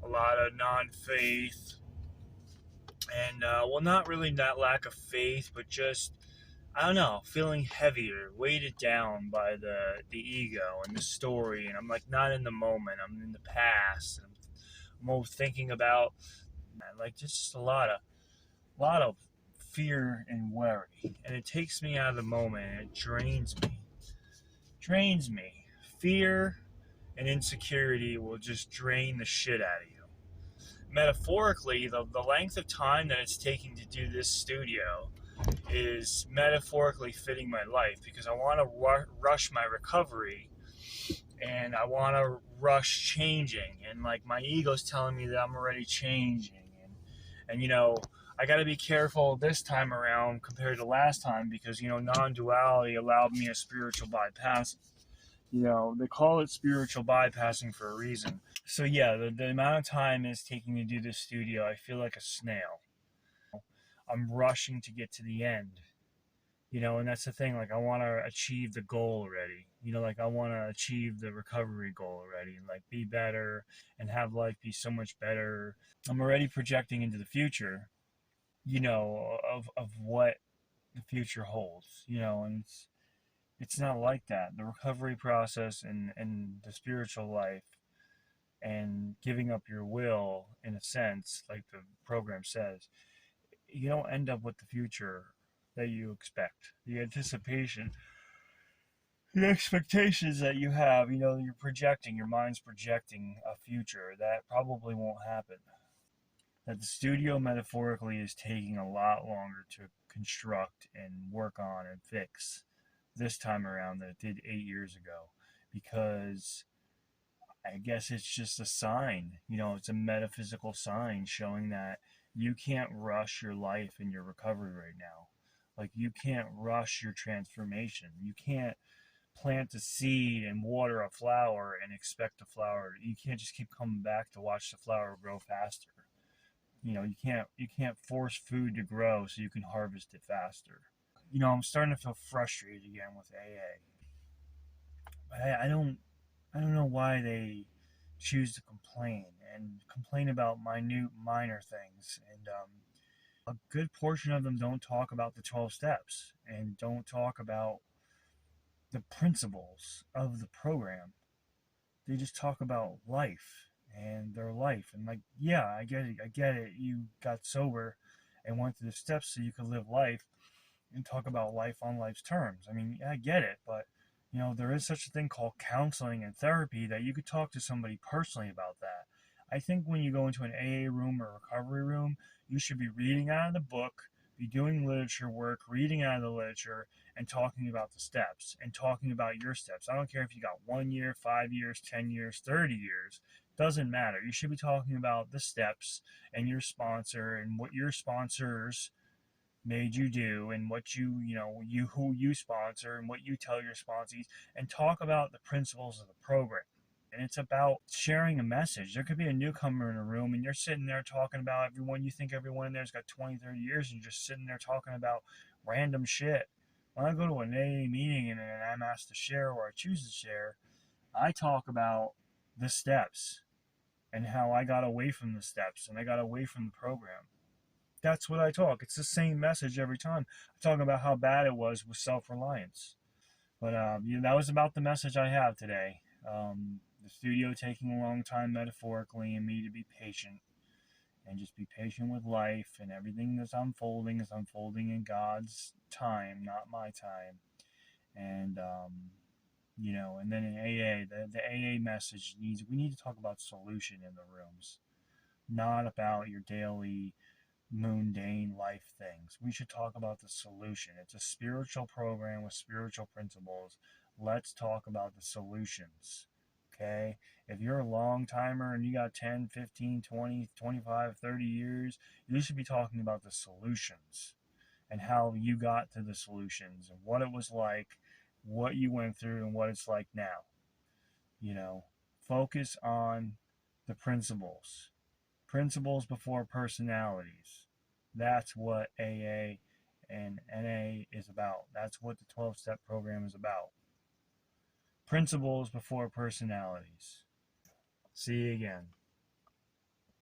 a lot of non-faith, and well, not really that lack of faith, but just, I don't know, feeling heavier, weighted down by the ego and the story, and I'm like not in the moment. I'm in the past, and I'm more thinking about like just a lot of fear and worry, and it takes me out of the moment, and it drains me. Fear and insecurity will just drain the shit out of you. Metaphorically, the length of time that it's taking to do this studio is metaphorically fitting my life, because I want to rush my recovery, and I want to rush changing, and like my ego's telling me that I'm already changing, and you know, I got to be careful this time around compared to last time, because you know, non-duality allowed me a spiritual bypass. You know, they call it spiritual bypassing for a reason. So yeah, the amount of time it's taking to do this studio, I feel like a snail. I'm rushing to get to the end. You know, and that's the thing, like I want to achieve the goal already. You know, like I want to achieve the recovery goal already, and like be better and have life be so much better. I'm already projecting into the future, you know, of what the future holds, you know, and it's not like that. The recovery process and the spiritual life and giving up your will, in a sense, like the program says, you don't end up with the future that you expect. The anticipation, the expectations that you have, you know, you're projecting, your mind's projecting a future that probably won't happen. That the studio metaphorically is taking a lot longer to construct and work on and fix this time around than it did 8 years ago, because I guess it's just a sign, you know, it's a metaphysical sign showing that you can't rush your life and your recovery right now. Like, you can't rush your transformation. You can't plant a seed and water a flower and expect a flower. You can't just keep coming back to watch the flower grow faster. You know, you can't force food to grow so you can harvest it faster. You know, I'm starting to feel frustrated again with AA. I don't know why they choose to complain about minor things, and a good portion of them don't talk about the 12 steps and don't talk about the principles of the program. They just talk about life and their life, and like, yeah, I get it, you got sober and went through the steps so you could live life and talk about life on life's terms. I mean, I get it, but you know, there is such a thing called counseling and therapy that you could talk to somebody personally about that. I think when you go into an AA room or recovery room, you should be reading out of the book, be doing literature work, reading out of the literature, and talking about the steps and talking about your steps. I don't care if you got 1 year, 5 years, 10 years, 30 years. Doesn't matter. You should be talking about the steps and your sponsor and what your sponsors made you do, and what you know, you who you sponsor and what you tell your sponsees, and talk about the principles of the program. And it's about sharing a message. There could be a newcomer in a room and you're sitting there talking about everyone, you think everyone in there's got 20, 30 years, and you're just sitting there talking about random shit. When I go to an AA meeting and I'm asked to share, or I choose to share, I talk about the steps and how I got away from the steps and I got away from the program. That's what I talk. It's the same message every time. I talk about how bad it was with self-reliance. But you know, that was about the message I have today. The studio taking a long time metaphorically, and me to be patient and just be patient with life, and everything that's unfolding is unfolding in God's time, not my time. And you know, and then in AA, the AA message we need to talk about solution in the rooms, not about your daily mundane life things. We should talk about the solution. It's a spiritual program with spiritual principles. Let's talk about the solutions. Okay? If you're a long timer and you got 10, 15, 20, 25, 30 years, you should be talking about the solutions and how you got to the solutions and what it was like, what you went through, and what it's like now. You know, focus on the principles. Principles before personalities. That's what AA and NA is about. That's what the 12-step program is about. Principles before personalities. See you again.